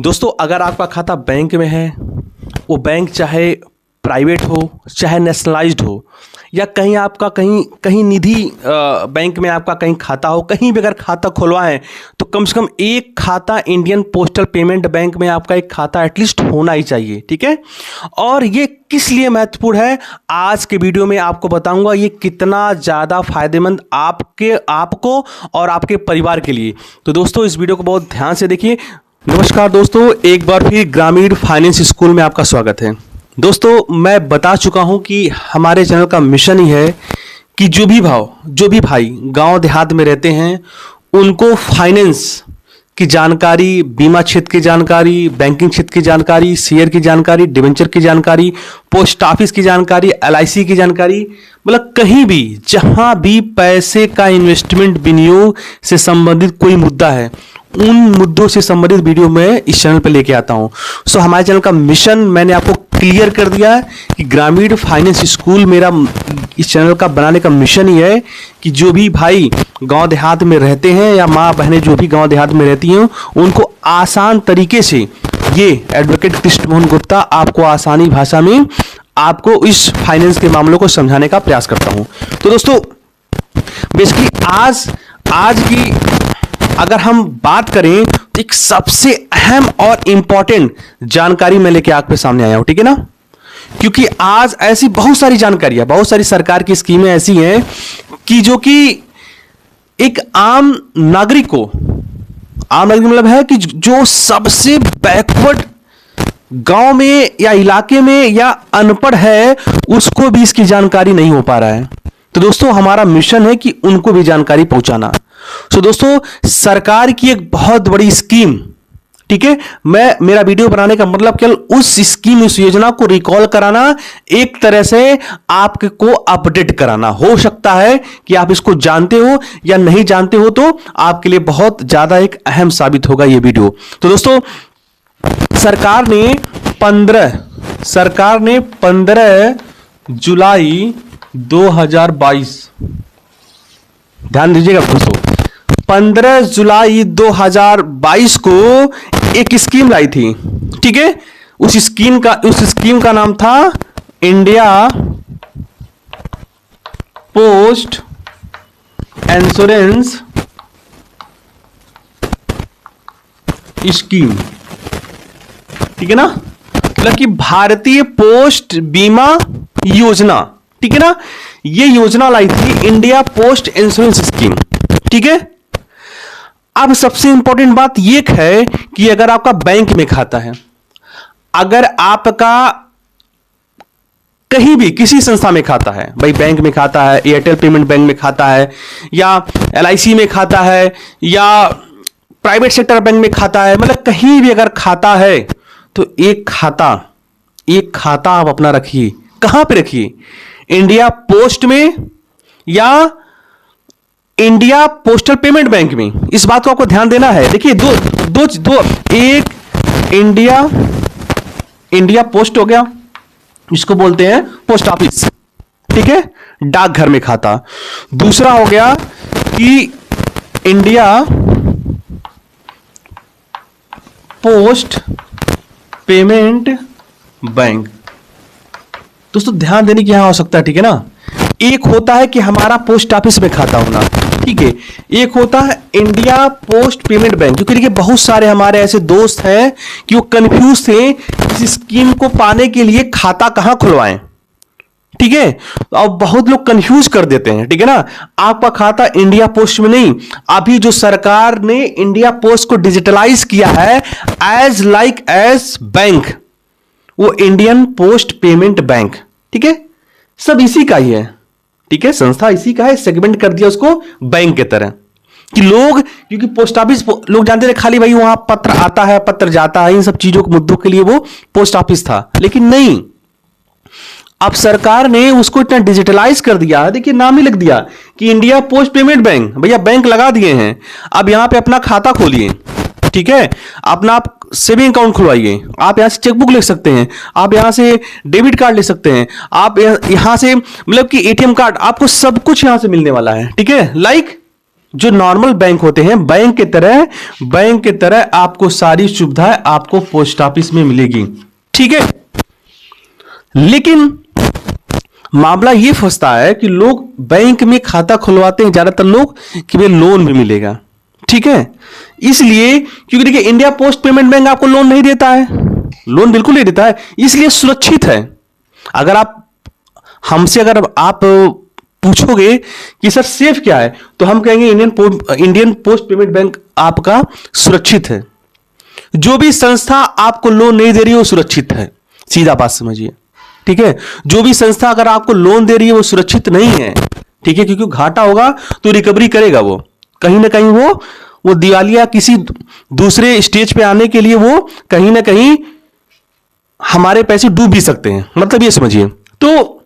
दोस्तों, अगर आपका खाता बैंक में है, वो बैंक चाहे प्राइवेट हो चाहे नेशनलाइज्ड हो, या कहीं आपका कहीं निधि बैंक में आपका कहीं खाता हो, कहीं भी अगर खाता खुलवाएं तो कम से कम एक खाता इंडियन पोस्टल पेमेंट बैंक में आपका एक खाता एटलीस्ट होना ही चाहिए। ठीक है, और ये किस लिए महत्वपूर्ण है आज के वीडियो में आपको बताऊंगा। ये कितना ज़्यादा फायदेमंद आपको और आपके परिवार के लिए। तो दोस्तों, इस वीडियो को बहुत ध्यान से देखिए। नमस्कार दोस्तों, एक बार फिर ग्रामीण फाइनेंस स्कूल में आपका स्वागत है। दोस्तों, मैं बता चुका हूं कि हमारे चैनल का मिशन ही है कि जो भी भाई गांव देहात में रहते हैं उनको फाइनेंस की जानकारी, बीमा क्षेत्र की जानकारी, बैंकिंग क्षेत्र की जानकारी, शेयर की जानकारी, डिवेंचर की जानकारी, पोस्ट ऑफिस की जानकारी, LIC की जानकारी, मतलब कहीं भी जहां भी पैसे का इन्वेस्टमेंट विनियोग से संबंधित कोई मुद्दा है, उन मुद्दों से संबंधित वीडियो मैं इस चैनल पर लेके आता हूं। सो हमारे चैनल का मिशन मैंने आपको क्लियर कर दिया है कि ग्रामीण फाइनेंस स्कूल मेरा इस चैनल का बनाने का मिशन ही है कि जो भी भाई गांव देहात में रहते हैं या माँ बहनें जो भी गांव देहात में रहती हैं, उनको आसान तरीके से ये एडवोकेट कृष्ण मोहन गुप्ता आपको आसानी भाषा में आपको इस फाइनेंस के मामलों को समझाने का प्रयास करता हूं। तो दोस्तों, बेसिकली आज की अगर हम बात करें तो एक सबसे अहम और इंपॉर्टेंट जानकारी मैं लेके आपके सामने आया हूं। ठीक है ना, क्योंकि आज ऐसी बहुत सारी जानकारियां, बहुत सारी सरकार की स्कीमें ऐसी हैं कि जो कि एक आम नागरिक मतलब है कि जो सबसे बैकवर्ड गांव में या इलाके में या अनपढ़ है, उसको भी इसकी जानकारी नहीं हो पा रहा है। तो दोस्तों, हमारा मिशन है कि उनको भी जानकारी पहुंचाना। सो दोस्तों, सरकार की एक बहुत बड़ी स्कीम, ठीक है, मेरा वीडियो बनाने का मतलब केवल उस स्कीम, उस योजना को रिकॉल कराना, एक तरह से आपको अपडेट कराना। हो सकता है कि आप इसको जानते हो या नहीं जानते हो, तो आपके लिए बहुत ज्यादा एक अहम साबित होगा ये वीडियो। तो दोस्तों, सरकार ने 15 जुलाई 2022, ध्यान दीजिएगा दोस्तों, 15 जुलाई 2022 को एक स्कीम लाई थी। ठीक है, उस स्कीम का नाम था इंडिया पोस्ट इंश्योरेंस स्कीम। ठीक है ना, मतलब कि भारतीय पोस्ट बीमा योजना। ठीक है ना, ये योजना लाई थी इंडिया पोस्ट इंश्योरेंस स्कीम। ठीक है, अब सबसे इंपॉर्टेंट बात यह है कि अगर आपका बैंक में खाता है, अगर आपका कहीं भी किसी संस्था में खाता है, भाई बैंक में खाता है, एयरटेल पेमेंट बैंक में खाता है, या LIC में खाता है, या प्राइवेट सेक्टर बैंक में खाता है, मतलब कहीं भी अगर खाता है तो एक खाता आप अपना रखिए। कहां पे रखिए? इंडिया पोस्ट में या इंडिया पोस्टल पेमेंट बैंक में। इस बात को आपको ध्यान देना है। देखिए, दो एक इंडिया पोस्ट हो गया, इसको बोलते हैं पोस्ट ऑफिस। ठीक है, डाकघर में खाता। दूसरा हो गया कि इंडिया पोस्ट पेमेंट बैंक। दोस्तों, ध्यान देने की यहां आवश्यकता है। ठीक है ना, एक होता है कि हमारा पोस्ट ऑफिस में खाता होना, ठीक है, एक होता है इंडिया पोस्ट पेमेंट बैंक। क्योंकि देखिए, बहुत सारे हमारे ऐसे दोस्त हैं कि वो कंफ्यूज थे इस स्कीम को पाने के लिए खाता कहां खुलवाएं। ठीक है, अब बहुत लोग कंफ्यूज कर देते हैं। ठीक है ना, आपका खाता इंडिया पोस्ट में नहीं, अभी जो सरकार ने इंडिया पोस्ट को डिजिटलाइज किया है एज बैंक, वो इंडियन पोस्ट पेमेंट बैंक। ठीक है, सब इसी का ही है। ठीक है, संस्था इसी का है, सेगमेंट कर दिया उसको बैंक के तरह कि लोग, क्योंकि पोस्ट ऑफिस लोग जानते थे खाली भाई वहां पत्र आता है, पत्र जाता है, इन सब चीजों के मुद्दों के लिए वो पोस्ट ऑफिस था। लेकिन नहीं, अब सरकार ने उसको इतना डिजिटलाइज कर दिया। देखिए, नाम ही लिख दिया कि इंडिया पोस्ट पेमेंट बैंक। भैया, बैंक लगा दिए हैं, अब यहां पे अपना खाता खोलिए। ठीक है, अपना आप सेविंग अकाउंट खुलवाइए, आप यहां से चेकबुक ले सकते हैं, आप यहां से डेबिट कार्ड ले सकते हैं, आप यहां से मतलब कि ATM कार्ड, आपको सब कुछ यहां से मिलने वाला है। ठीक है, लाइक जो नॉर्मल बैंक होते हैं, बैंक के तरह आपको सारी सुविधाएं आपको पोस्ट ऑफिस में मिलेगी, ठीक है। लेकिन मामला ये फंसता है कि लोग बैंक में खाता खुलवाते हैं ज्यादातर लोग कि भाई लोन भी मिलेगा, ठीक है। इसलिए क्योंकि देखिए इंडिया पोस्ट पेमेंट बैंक आपको लोन नहीं देता है, लोन बिल्कुल नहीं देता है, इसलिए सुरक्षित है। अगर आप हमसे अगर आप पूछोगे कि सर सेफ क्या है, तो हम कहेंगे इंडियन पोस्ट पेमेंट बैंक आपका सुरक्षित है। जो भी संस्था आपको लोन नहीं दे रही है वो सुरक्षित है, सीधा बात समझिए, ठीक है। जो भी संस्था अगर आपको लोन दे रही है वो सुरक्षित नहीं है, ठीक है, क्योंकि घाटा होगा तो रिकवरी करेगा वो, कहीं ना कहीं वो दिवालिया किसी दूसरे स्टेज पे आने के लिए वो कहीं ना कहीं हमारे पैसे डूब भी सकते हैं, मतलब ये समझिए। तो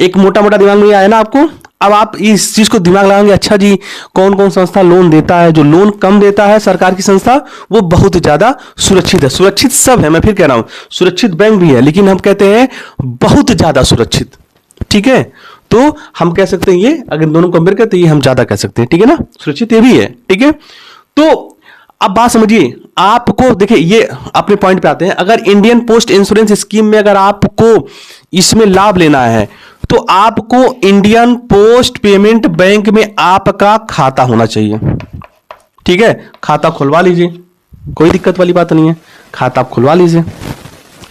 एक मोटा मोटा दिमाग में आया ना आपको। अब आप इस चीज को दिमाग लगाएंगे, अच्छा जी कौन कौन संस्था लोन देता है, जो लोन कम देता है सरकार की संस्था वो बहुत ज्यादा सुरक्षित है। सुरक्षित सब है, मैं फिर कह रहा हूं सुरक्षित बैंक भी है, लेकिन हम कहते हैं बहुत ज्यादा सुरक्षित, ठीक है। तो हम कह सकते हैं ये, अगर दोनों कंपेयर करते हैं ये हम ज्यादा कह सकते हैं, ठीक है ना, सुरक्षित ये भी है, ठीक है। तो अब बात समझिए, आपको देखिए ये अपने पॉइंट पे आते हैं। अगर इंडियन पोस्ट इंश्योरेंस स्कीम में अगर आपको इसमें लाभ लेना है तो आपको इंडियन पोस्ट पेमेंट बैंक में आपका खाता होना चाहिए, ठीक है। खाता खुलवा लीजिए, कोई दिक्कत वाली बात नहीं है, खाता आप खुलवा लीजिए,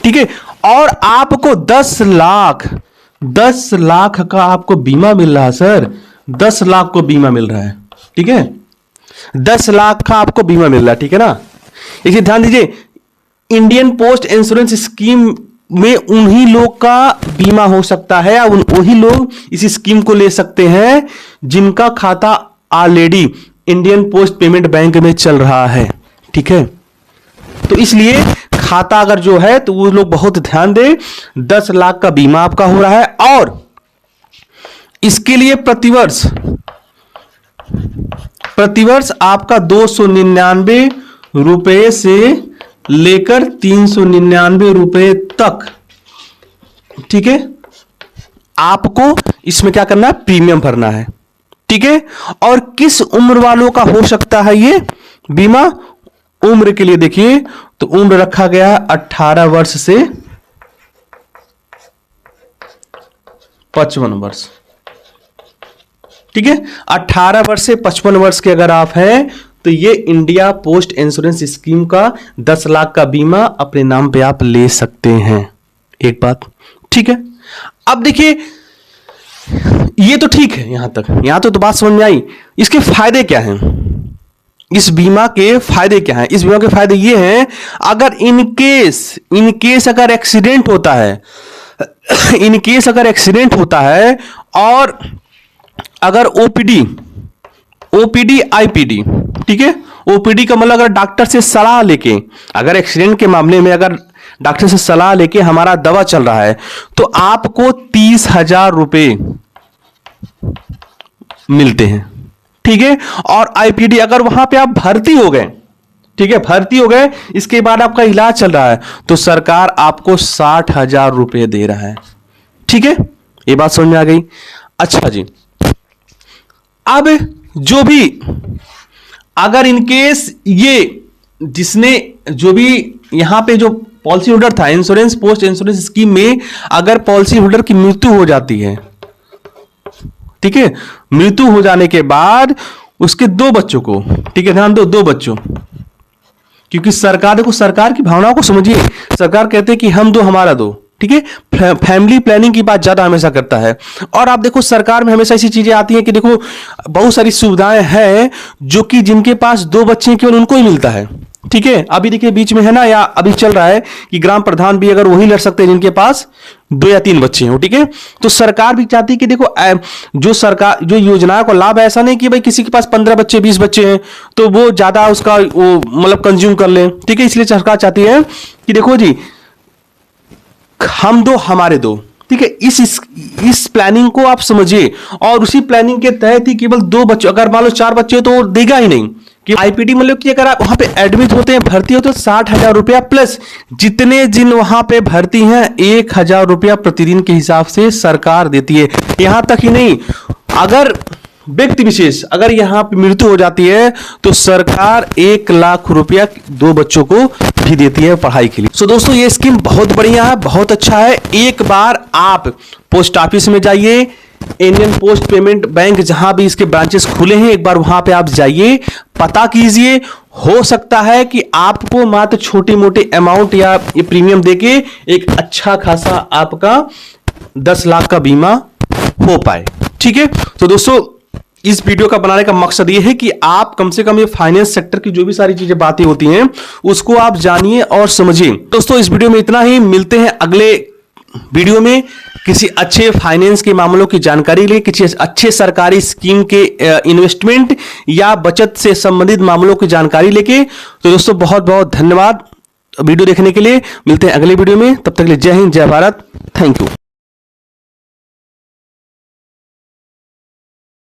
ठीक है। और आपको 10 लाख का आपको बीमा मिल रहा है सर, 10 लाख को बीमा मिल रहा है, ठीक है। 10 लाख का आपको बीमा मिल रहा है, ठीक है ना। इसे ध्यान दीजिए, इंडियन पोस्ट इंश्योरेंस स्कीम में उन्हीं लोग का बीमा हो सकता है, या वही लोग इस स्कीम को ले सकते हैं जिनका खाता already Indian post payment bank में चल रहा है, ठीक है। तो इसलिए खाता अगर जो है तो वो लोग बहुत ध्यान दें, 10 लाख का बीमा आपका हो रहा है, और इसके लिए प्रतिवर्ष आपका 299 रुपए से लेकर 399 रुपए तक, ठीक है, आपको इसमें क्या करना है, प्रीमियम भरना है, ठीक है। और किस उम्र वालों का हो सकता है ये बीमा, उम्र के लिए देखिए तो उम्र रखा गया है 18 वर्ष से 55 वर्ष, ठीक है। 18 वर्ष से 55 वर्ष के अगर आप हैं तो ये इंडिया पोस्ट इंश्योरेंस स्कीम का 10 लाख का बीमा अपने नाम पे आप ले सकते हैं, एक बात, ठीक है। अब देखिए ये तो ठीक है, यहां तो बात समझ में आई। इसके फायदे क्या हैं, इस बीमा के फायदे क्या हैं? इस बीमा के फायदे ये हैं, अगर इनकेस अगर एक्सीडेंट होता है अगर एक्सीडेंट होता है, और अगर ओपीडी आईपीडी, ठीक है, ओपीडी का मतलब अगर डॉक्टर से सलाह लेके, अगर एक्सीडेंट के मामले में अगर डॉक्टर से सलाह लेके हमारा दवा चल रहा है तो आपको 30,000 रुपए मिलते हैं, ठीक है। और आईपीडी अगर वहां पे आप भर्ती हो गए, ठीक है, भर्ती हो गए, इसके बाद आपका इलाज चल रहा है तो सरकार आपको 60,000 रुपए दे रहा है, ठीक है। ये बात समझ में आ गई। अच्छा जी, अब जो भी अगर इनकेस ये जिसने जो भी यहां पे जो पॉलिसी होल्डर था इंश्योरेंस पोस्ट इंश्योरेंस स्कीम में, अगर पॉलिसी होल्डर की मृत्यु हो जाती है, ठीक है, मृत्यु हो जाने के बाद उसके 2 बच्चों को, ठीक है, ध्यान दो, 2 बच्चों, क्योंकि सरकार, देखो सरकार की भावनाओं को समझिए, सरकार कहते हैं कि हम दो हमारा दो, ठीक है, फैमिली प्लानिंग की बात ज्यादा हमेशा करता है। और आप देखो सरकार में हमेशा ऐसी चीजें आती हैं कि देखो बहुत सारी सुविधाएं हैं जो कि जिनके पास 2 बच्चे हैं केवल उनको ही मिलता है, ठीक है। अभी देखिए बीच में है ना, या अभी चल रहा है कि ग्राम प्रधान भी अगर वही लड़ सकते हैं जिनके पास 2 या 3 बच्चे हैं, ठीक है। तो सरकार भी चाहती है कि देखो जो योजनाओं का लाभ, ऐसा नहीं कि भाई किसी के पास 15 बच्चे 20 बच्चे हैं तो वो ज्यादा उसका वो मतलब कंज्यूम कर ले, ठीक है। इसलिए सरकार चाहती है कि देखो जी हम 2 हमारे 2, ठीक है। इस प्लानिंग को आप समझिए, और उसी प्लानिंग के तहत ही केवल 2 बच्चे, अगर मान लो 4 बच्चे तो वो देगा ही नहीं कि आईपीडी, मतलब कि अगर आप वहां पे एडमिट होते हैं, भर्ती होते हैं, 60,000 रुपया प्लस जितने दिन वहां पे भर्ती हैं 1,000 रुपया प्रतिदिन के हिसाब से सरकार देती है। यहां तक ही नहीं, अगर व्यक्ति विशेष अगर यहाँ पे मृत्यु हो जाती है तो सरकार 1 लाख रुपया 2 बच्चों को भी देती है पढ़ाई के लिए। सो दोस्तों ये स्कीम बहुत बढ़िया है, बहुत अच्छा है। एक बार आप पोस्ट ऑफिस में जाइए, इंडियन पोस्ट पेमेंट बैंक जहां भी इसके ब्रांचेस खुले हैं, एक बार वहां पे आप जाइए, पता कीजिए। हो सकता है कि आपको मात्र छोटी मोटी अमाउंट या प्रीमियम देके एक अच्छा खासा आपका 10 लाख का बीमा हो पाए। ठीक है, तो दोस्तों इस वीडियो का बनाने का मकसद ये है कि आप कम से कम ये फाइनेंस सेक्टर की जो भी सारी चीजें बातें होती हैं उसको आप जानिए और समझिए। दोस्तों इस वीडियो में इतना ही, मिलते हैं अगले वीडियो में किसी अच्छे फाइनेंस के मामलों की जानकारी ले, किसी अच्छे सरकारी स्कीम के इन्वेस्टमेंट या बचत से संबंधित मामलों की जानकारी लेके। तो दोस्तों बहुत बहुत धन्यवाद वीडियो देखने के लिए। मिलते हैं अगले वीडियो में, तब तक के लिए जय हिंद, जय भारत, थैंक यू।